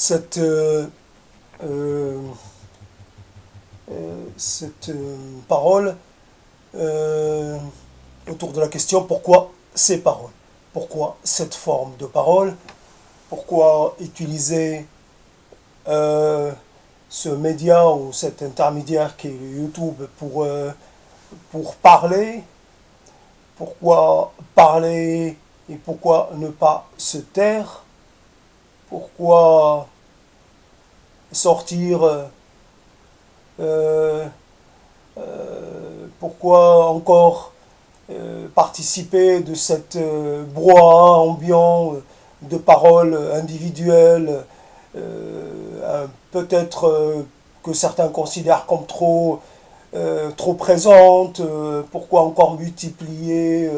cette, euh, parole euh, autour de la question pourquoi ces paroles, pourquoi cette forme de parole, pourquoi utiliser ce média ou cet intermédiaire qui est YouTube pour parler, pourquoi parler et pourquoi ne pas se taire, pourquoi sortir, euh, pourquoi encore participer de cette brouhaha ambiant de paroles individuelles, peut-être que certains considèrent comme trop présentes, pourquoi encore multiplier,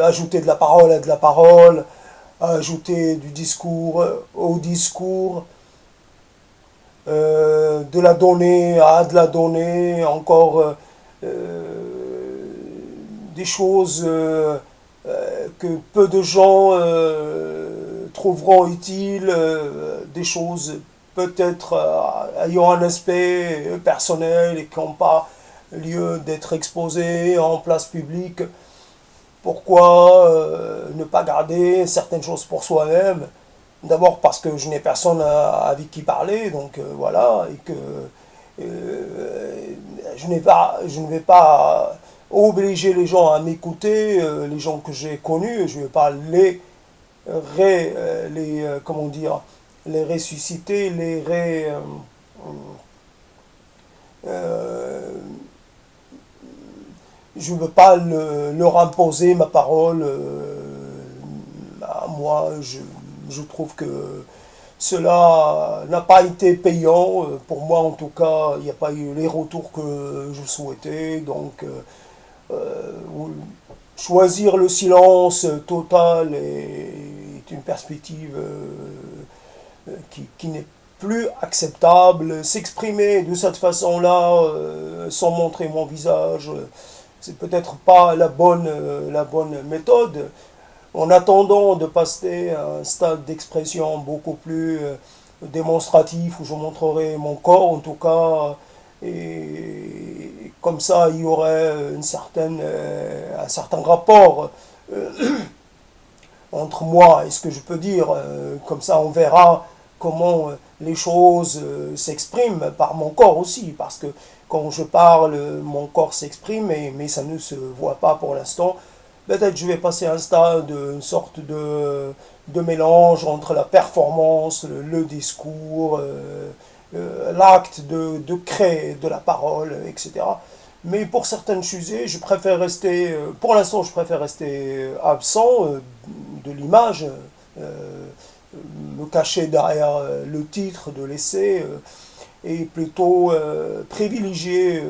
ajouter de la parole à de la parole, ajouter du discours au discours, de la donnée à de la donnée, encore des choses que peu de gens trouveront utiles, des choses peut-être ayant un aspect personnel et qui n'ont pas lieu d'être exposées en place publique. Pourquoi ne pas garder certaines choses pour soi-même? D'abord parce que je n'ai personne avec qui parler, donc voilà, et que je ne vais pas obliger les gens à m'écouter, les gens que j'ai connus, je ne vais pas comment dire, les ressusciter, euh, je ne veux pas leur imposer ma parole à moi. Je trouve que cela n'a pas été payant. Pour moi, en tout cas, il n'y a pas eu les retours que je souhaitais. Donc, euh, choisir le silence total est une perspective qui n'est plus acceptable. S'exprimer de cette façon-là, sans montrer mon visage, c'est peut-être pas la bonne méthode. En attendant de passer à un stade d'expression beaucoup plus démonstratif où je montrerai mon corps en tout cas, et comme ça il y aurait un certain rapport entre moi et ce que je peux dire. Comme ça on verra comment les choses s'expriment par mon corps aussi, parce que quand je parle, mon corps s'exprime, mais ça ne se voit pas pour l'instant. Peut-être je vais passer à un stade, une sorte de mélange entre la performance, le discours, l'acte de créer de la parole, etc. Mais pour certains sujets, je préfère rester, pour l'instant, je préfère rester absent de l'image, me cacher derrière le titre de l'essai, et plutôt privilégier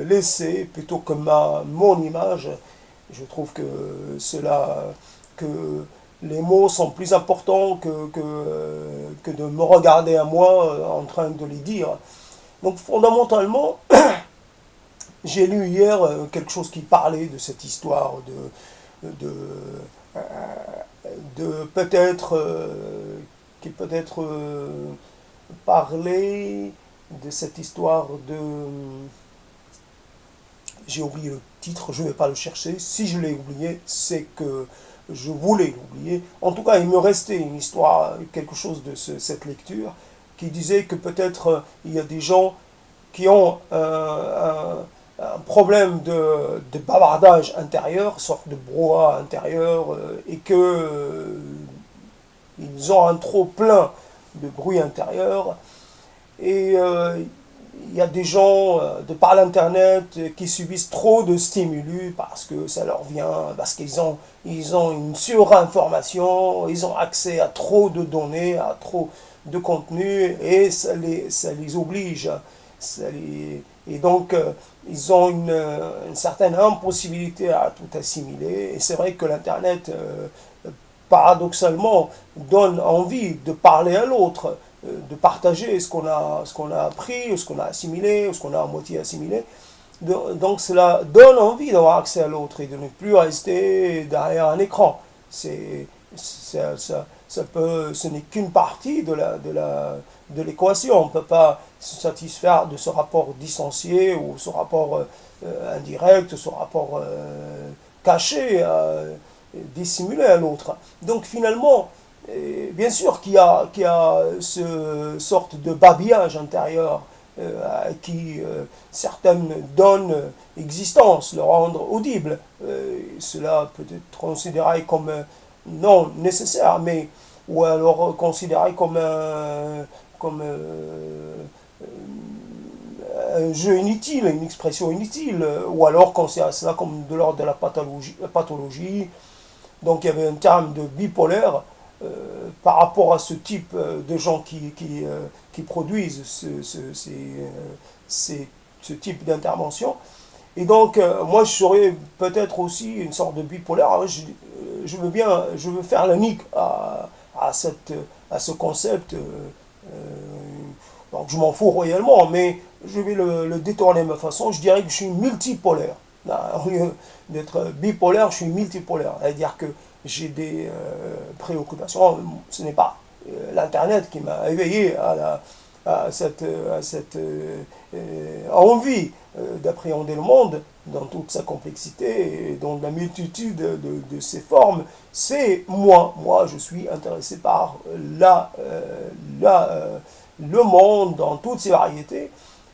l'essai plutôt que mon image. Je trouve que les mots sont plus importants que de me regarder à moi en train de les dire. Donc fondamentalement, j'ai lu hier quelque chose qui parlait de cette histoire de, de peut-être qui peut-être parlait de cette histoire de, j'ai oublié le titre, je ne vais pas le chercher. Si je l'ai oublié, c'est que je voulais l'oublier. En tout cas, il me restait une histoire, quelque chose de cette lecture, qui disait que peut-être il y a des gens qui ont un problème de bavardage intérieur, une sorte de brouhaha intérieur, et que ils ont un trop plein de bruit intérieur. Et il y a des gens de par l'internet qui subissent trop de stimuli parce que ça leur vient, parce ils ont une surinformation, ils ont accès à trop de données, à trop de contenu, et ça les oblige. Et donc ils ont une certaine impossibilité à tout assimiler. Et c'est vrai que l'internet paradoxalement donne envie de parler à l'autre, de partager ce qu'on a appris, ce qu'on a assimilé, ce qu'on a à moitié assimilé. Donc cela donne envie d'avoir accès à l'autre et de ne plus rester derrière un écran. C'est, ça, ce n'est qu'une partie de l'équation. On ne peut pas se satisfaire de ce rapport distancié ou ce rapport indirect, ce rapport caché, dissimulé à l'autre. Donc finalement, bien sûr qu'il y a ce sorte de babillage intérieur qui certaines donnent existence, le rendre audible. Cela peut être considéré comme non nécessaire, mais ou alors considéré comme un jeu inutile, une expression inutile, ou alors considérer cela comme de l'ordre de la pathologie. Donc il y avait un terme de bipolaire par rapport à ce type de gens qui produisent ce type d'intervention. Et donc, moi, je serais peut-être aussi une sorte de bipolaire. Alors, je veux faire la nique à ce concept. Donc, je m'en fous royalement, mais je vais le détourner de ma façon. Je dirais que je suis multipolaire. Au lieu d'être bipolaire, je suis multipolaire. C'est-à-dire que j'ai des préoccupations. Ce n'est pas l'Internet qui m'a éveillé à cette envie d'appréhender le monde dans toute sa complexité et dans la multitude de ses formes. C'est moi. Moi, je suis intéressé par le monde dans toutes ses variétés.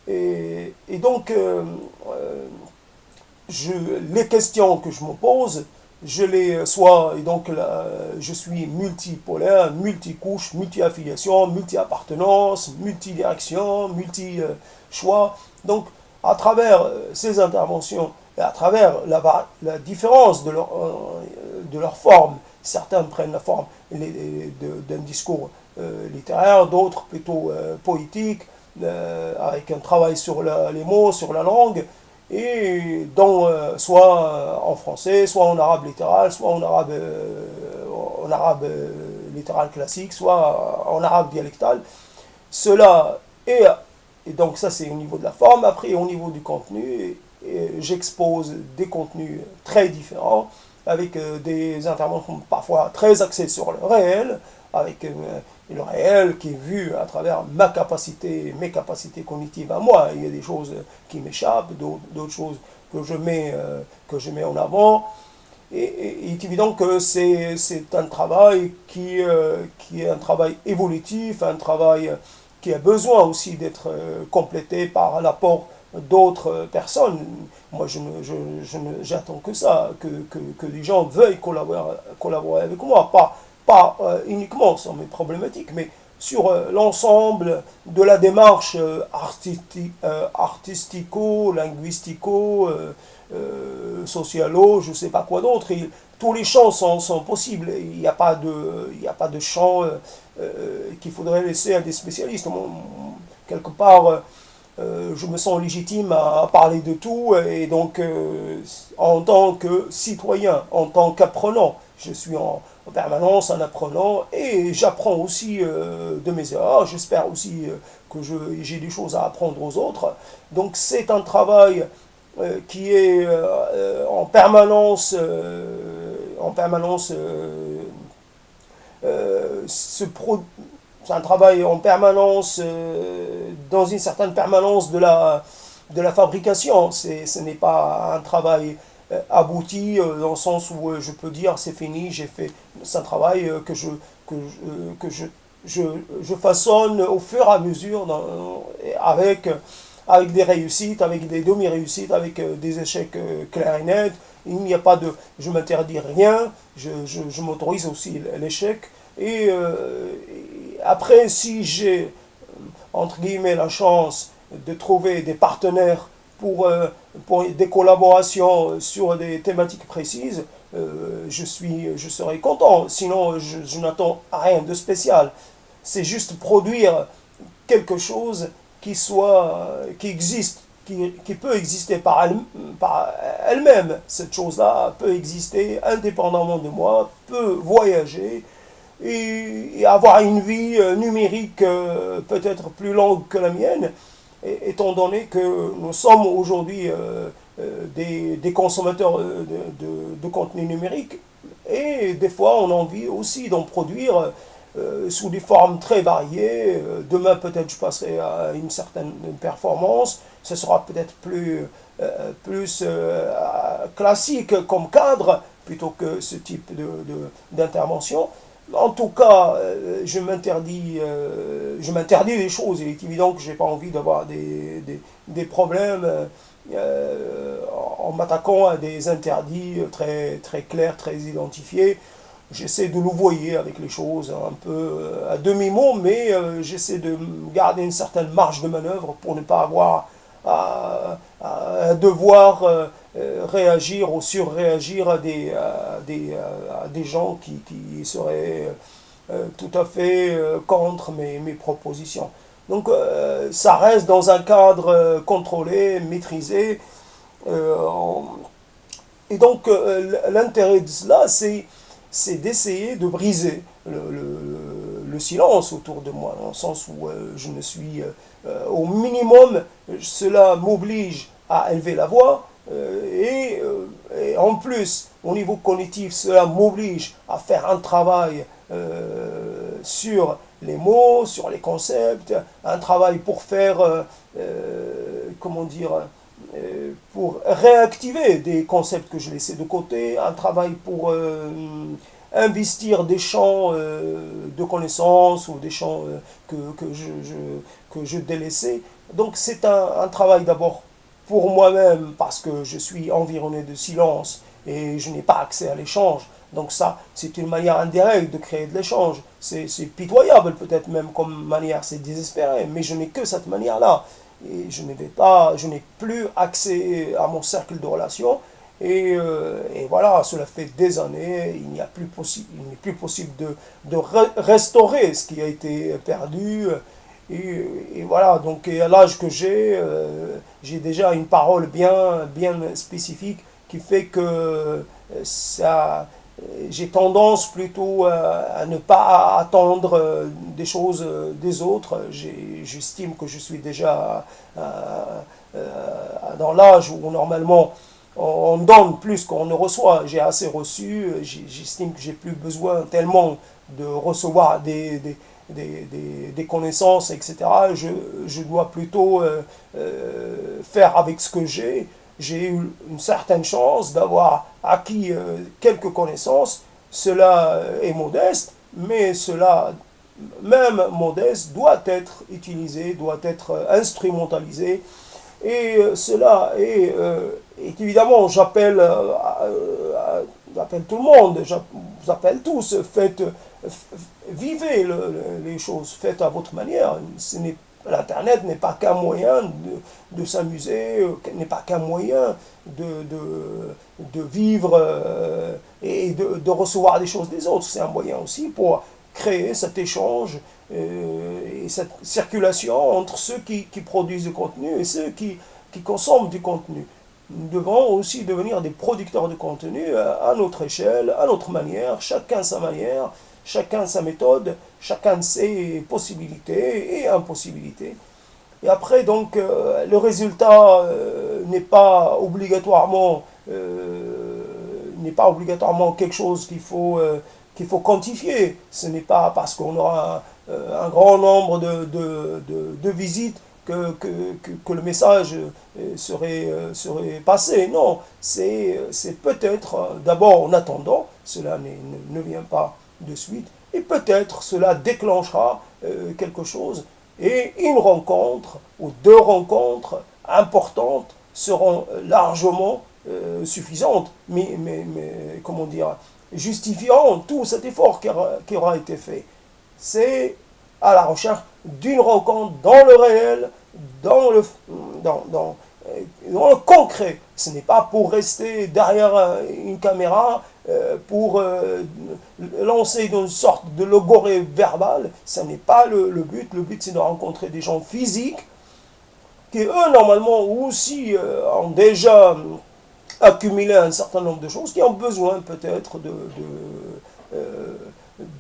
Et donc, les questions que je me pose, je suis multipolaire, multicouche, multi-affiliation, multi-appartenance, multi-direction, multi-choix. Donc, à travers ces interventions et à travers la différence de leur forme, certains prennent la forme d'un discours littéraire, d'autres plutôt poétique, avec un travail sur les mots, sur la langue, et soit en français, soit en arabe littéral, soit en arabe littéral classique, soit en arabe dialectal. Cela est, et donc ça c'est au niveau de la forme. Après au niveau du contenu, j'expose des contenus très différents, avec des interventions parfois très axées sur le réel, avec le réel qui est vu à travers mes capacités cognitives à moi. Il y a des choses qui m'échappent, d'autres choses que je mets en avant. Et il est évident que c'est un travail qui est un travail évolutif, un travail qui a besoin aussi d'être complété par l'apport d'autres personnes. Moi, j'attends que ça, que les gens veuillent collaborer avec moi, pas uniquement sur mes problématiques, mais sur l'ensemble de la démarche artistico-linguistico, socialo, je ne sais pas quoi d'autre. Tous les champs sont possibles. Il n'y a pas de champ qu'il faudrait laisser à des spécialistes. Quelque part, je me sens légitime à parler de tout, et donc en tant que citoyen, en tant qu'apprenant, je suis en permanence un apprenant, et j'apprends aussi de mes erreurs. J'espère aussi que j'ai des choses à apprendre aux autres. Donc c'est un travail qui est en permanence c'est un travail en permanence, dans une certaine permanence de la fabrication. Ce n'est pas un travail abouti dans le sens où je peux dire c'est fini, j'ai fait. C'est un travail que je façonne au fur et à mesure, avec des réussites, avec des demi-réussites, avec des échecs clairs et nets. Il n'y a pas de... Je m'interdis rien, je m'autorise aussi l'échec. Et après, si j'ai, entre guillemets, la chance de trouver des partenaires pour des collaborations sur des thématiques précises, je serai content. Sinon, je n'attends rien de spécial. C'est juste produire quelque chose qui existe, qui peut exister par elle-même. Cette chose-là peut exister indépendamment de moi, peut voyager et avoir une vie numérique peut-être plus longue que la mienne, étant donné que nous sommes aujourd'hui des consommateurs de contenu numérique. Et des fois, on a envie aussi d'en produire sous des formes très variées. Demain, peut-être, je passerai à une certaine performance. Ce sera peut-être plus classique comme cadre plutôt que ce type d'intervention. En tout cas, je m'interdis des choses. Il est évident que je n'ai pas envie d'avoir des problèmes en m'attaquant à des interdits très, très clairs, très identifiés. J'essaie de louvoyer avec les choses un peu à demi-mot, mais j'essaie de garder une certaine marge de manœuvre pour ne pas avoir à devoir réagir ou surréagir à des gens qui seraient tout à fait contre mes propositions. Donc ça reste dans un cadre contrôlé, maîtrisé. euh, en- et donc l'intérêt de cela, c'est d'essayer de briser le silence autour de moi, dans le sens où je ne suis au minimum, cela m'oblige à élever la voix, et en plus, au niveau cognitif, cela m'oblige à faire un travail sur les mots, sur les concepts, un travail pour faire, comment dire, pour réactiver des concepts que je laissais de côté, un travail pour investir des champs de connaissances ou des champs que je délaissais. Donc c'est un travail d'abord pour moi-même parce que je suis environné de silence et je n'ai pas accès à l'échange. Donc ça, c'est une manière indirecte de créer de l'échange. C'est pitoyable peut-être même comme manière, c'est désespéré, mais je n'ai que cette manière-là. Et je n'ai plus accès à mon cercle de relations. Et voilà, cela fait des années, il n'est plus possible de restaurer ce qui a été perdu. Et voilà, donc à l'âge que j'ai déjà une parole bien spécifique qui fait que ça, j'ai tendance plutôt à ne pas attendre des choses des autres. J'estime que je suis déjà dans l'âge où normalement on donne plus qu'on ne reçoit. J'ai assez reçu, j'estime que j'ai plus besoin tellement de recevoir des connaissances, etc. Je dois plutôt faire avec ce que j'ai. J'ai eu une certaine chance d'avoir acquis quelques connaissances. Cela est modeste, mais cela, même modeste, doit être utilisé, doit être instrumentalisé. Et cela est évidemment, j'appelle tout le monde, j'appelle tous, vivez les choses, faites à votre manière. L'Internet n'est pas qu'un moyen de s'amuser, n'est pas qu'un moyen de vivre et de recevoir des choses des autres. C'est un moyen aussi pour créer cet échange et cette circulation entre ceux qui produisent du contenu et ceux qui consomment du contenu. Nous devons aussi devenir des producteurs de contenu à notre échelle, à notre manière, chacun sa manière, chacun sa méthode, chacun ses possibilités et impossibilités. Et après, donc, le résultat n'est pas obligatoirement quelque chose qu'il faut quantifier. Ce n'est pas parce qu'on aura un grand nombre de visites que le message serait passé. Non, c'est peut-être, d'abord en attendant, cela ne vient pas de suite, et peut-être cela déclenchera quelque chose, et une rencontre ou deux rencontres importantes seront largement suffisantes, mais comment dire, justifiant tout cet effort qui aura été fait. C'est à la recherche d'une rencontre dans le réel, dans dans le concret. Ce n'est pas pour rester derrière une caméra, pour lancer une sorte de logorée verbale. Ce n'est pas le but. Le but, c'est de rencontrer des gens physiques qui, eux, normalement, aussi ont déjà accumulé un certain nombre de choses, qui ont besoin peut-être euh,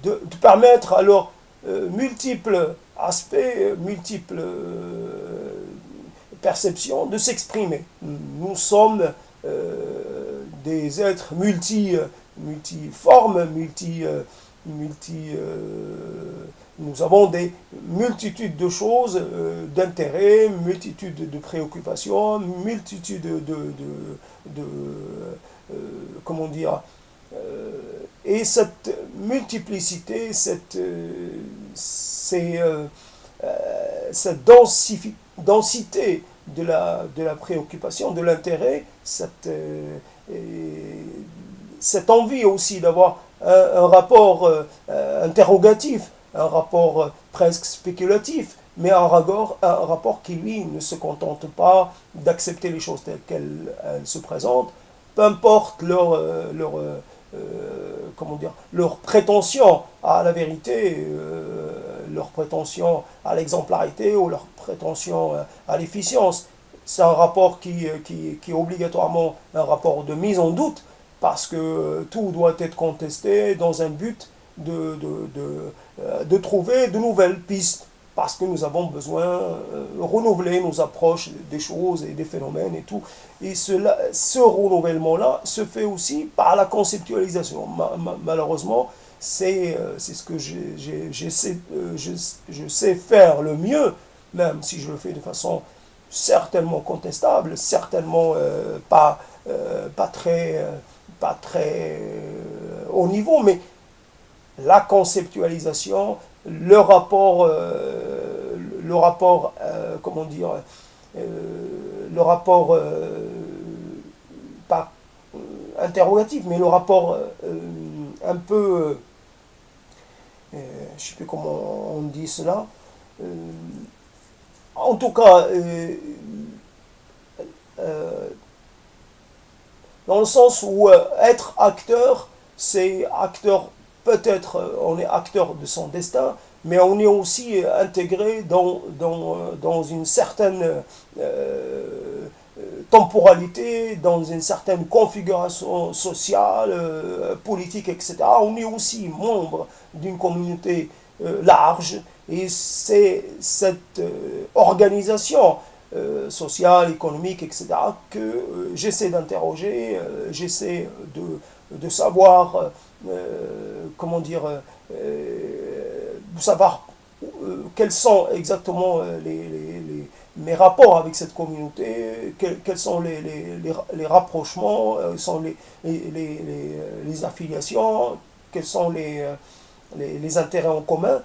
de permettre à leurs multiples aspects, multiples perceptions de s'exprimer. Nous sommes des êtres multiforme, nous avons des multitudes de choses, d'intérêts, multitudes de préoccupations, multitudes de comment dire, et cette multiplicité, cette densité de la préoccupation, de l'intérêt, cette envie aussi d'avoir un rapport interrogatif, un rapport presque spéculatif, mais un rapport qui, lui, ne se contente pas d'accepter les choses telles qu'elles se présentent, peu importe comment dire, leur prétention à la vérité, leur prétention à l'exemplarité ou leur prétention à l'efficience. C'est un rapport qui est obligatoirement un rapport de mise en doute, parce que tout doit être contesté dans un but de trouver de nouvelles pistes, parce que nous avons besoin de renouveler nos approches des choses et des phénomènes et tout. Et ce renouvellement-là se fait aussi par la conceptualisation. Malheureusement, c'est ce que je sais faire le mieux, même si je le fais de façon certainement contestable, certainement pas très haut niveau, mais la conceptualisation, comment dire, le rapport pas interrogatif, mais le rapport un peu, je ne sais plus comment on dit cela, en tout cas, dans le sens où être acteur, c'est acteur, peut-être on est acteur de son destin, mais on est aussi intégré dans une certaine temporalité, dans une certaine configuration sociale, politique, etc. On est aussi membre d'une communauté large, et c'est cette organisation sociale, économique, etc., que j'essaie d'interroger, j'essaie de savoir, comment dire, de savoir quels sont exactement mes rapports avec cette communauté, quels sont les rapprochements, sont les affiliations, quels sont les intérêts en commun,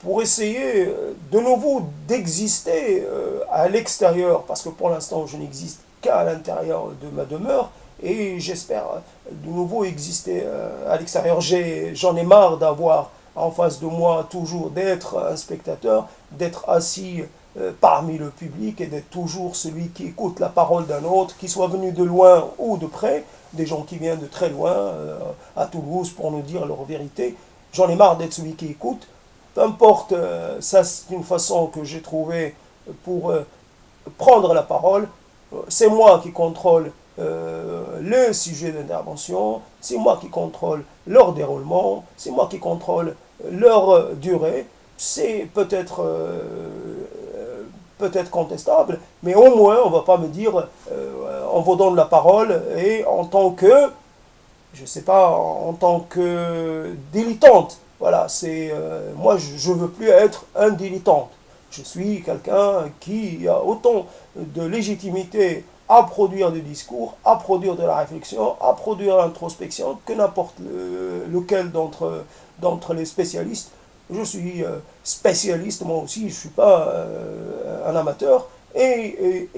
pour essayer de nouveau d'exister à l'extérieur, parce que pour l'instant je n'existe qu'à l'intérieur de ma demeure, et j'espère de nouveau exister à l'extérieur. J'en ai marre d'avoir en face de moi toujours d'être un spectateur, d'être assis parmi le public et d'être toujours celui qui écoute la parole d'un autre, qui soit venu de loin ou de près, des gens qui viennent de très loin, à Toulouse, pour nous dire leur vérité. J'en ai marre d'être celui qui écoute. Peu importe, ça c'est une façon que j'ai trouvée pour prendre la parole. C'est moi qui contrôle le sujet d'intervention, c'est moi qui contrôle leur déroulement, c'est moi qui contrôle leur durée. C'est peut-être contestable, mais au moins on ne va pas me dire on vous donne la parole et en tant que, je sais pas, en tant que dilettante. Voilà, moi je ne veux plus être un dilettante. Je suis quelqu'un qui a autant de légitimité à produire des discours, à produire de la réflexion, à produire l'introspection que n'importe lequel d'entre les spécialistes. Je suis spécialiste moi aussi, je ne suis pas un amateur, et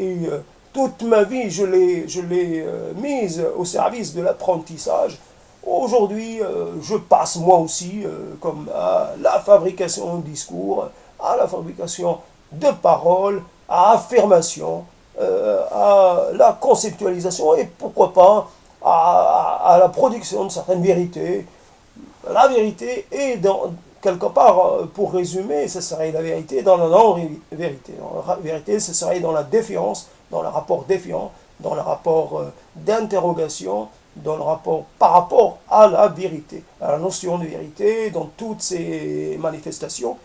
toute ma vie je l'ai mise au service de l'apprentissage. Aujourd'hui, je passe moi aussi comme à la fabrication de discours, à la fabrication de paroles, à affirmation, à la conceptualisation et pourquoi pas à la production de certaines vérités. La vérité est quelque part, pour résumer, ce serait la vérité dans la non-vérité. La vérité, ce serait dans la défiance, dans le rapport défiant, dans le rapport d'interrogation, dans le rapport par rapport à la vérité, à la notion de vérité, dans toutes ces manifestations.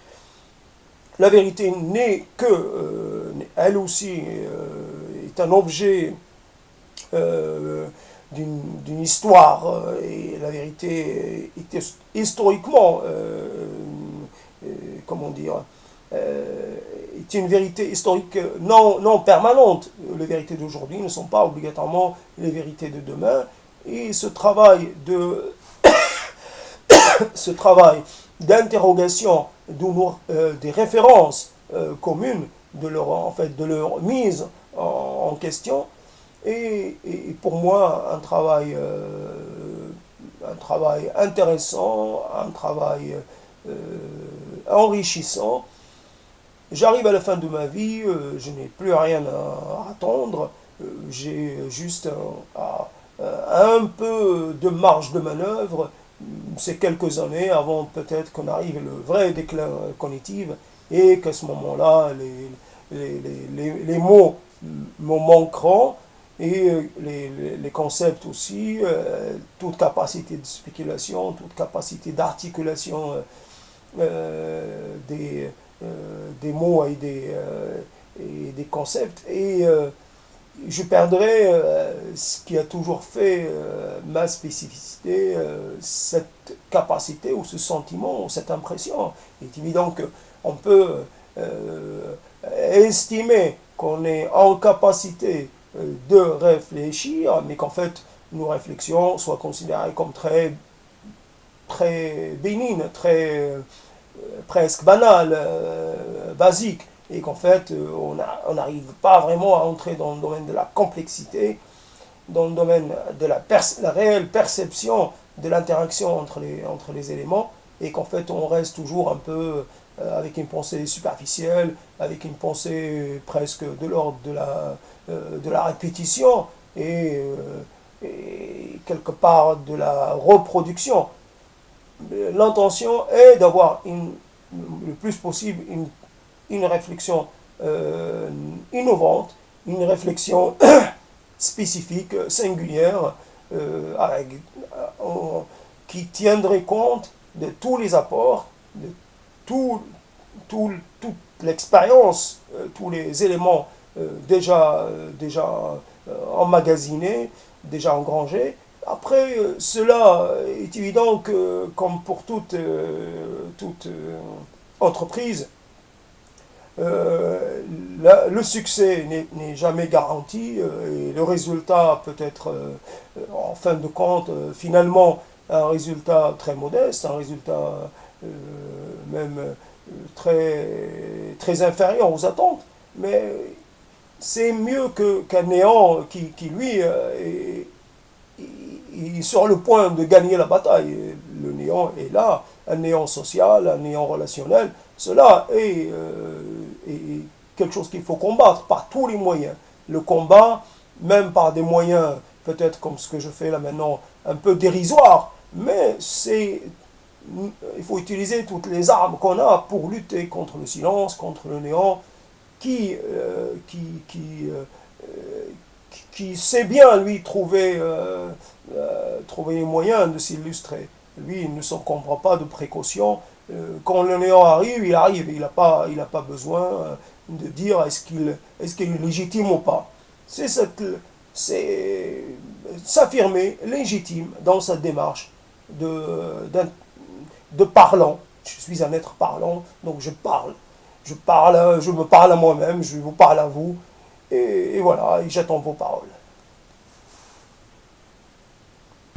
La vérité n'est que, elle aussi, est un objet d'une histoire, et la vérité est historiquement, comment dire, est une vérité historique non permanente. Les vérités d'aujourd'hui ne sont pas obligatoirement les vérités de demain, et ce travail d'interrogation des références communes, de leur mise en question, et pour moi un travail intéressant, un travail enrichissant. J'arrive à la fin de ma vie, je n'ai plus rien à attendre, j'ai juste un peu de marge de manœuvre, c'est quelques années avant peut-être qu'on arrive le vrai déclin cognitif, et qu'à ce moment-là, les mots me manqueront, et les concepts aussi, toute capacité de spéculation, toute capacité d'articulation des, mots et des concepts, et je perdrai ce qui a toujours fait ma spécificité, cette capacité ou ce sentiment ou cette impression. Il est évident qu'on peut estimer qu'on est en capacité de réfléchir, mais qu'en fait nos réflexions soient considérées comme très bénignes, presque banales, basiques, et qu'en fait on n'arrive pas vraiment à entrer dans le domaine de la complexité, dans le domaine de la réelle perception de l'interaction entre les éléments, et qu'en fait on reste toujours un peu avec une pensée superficielle, avec une pensée presque de l'ordre de la répétition, et quelque part de la reproduction. L'intention est d'avoir le plus possible une réflexion innovante, une réflexion spécifique, singulière, qui tiendrait compte de tous les apports, de toute l'expérience, tous les éléments déjà emmagasinés, déjà engrangés. Après, cela est évident que, comme pour toute entreprise, le succès n'est jamais garanti, et le résultat peut être, en fin de compte, finalement, un résultat très modeste, un résultat même très inférieur aux attentes, mais c'est mieux qu'un néant qui lui, est sur le point de gagner la bataille. Le néant est là, un néant social, un néant relationnel. Cela est quelque chose qu'il faut combattre par tous les moyens. Le combat, même par des moyens, peut-être comme ce que je fais là maintenant, un peu dérisoires, mais il faut utiliser toutes les armes qu'on a pour lutter contre le silence, contre le néant, qui sait bien, lui, trouver les moyens de s'illustrer. Lui, il ne s'encombre pas de précautions. Quand le néant arrive, il arrive. Il n'a pas besoin de dire est-ce qu'il est légitime ou pas. C'est s'affirmer légitime dans sa démarche de parlant. Je suis un être parlant, donc je parle. Je me parle à moi-même, je vous parle à vous, et voilà, et j'attends vos paroles.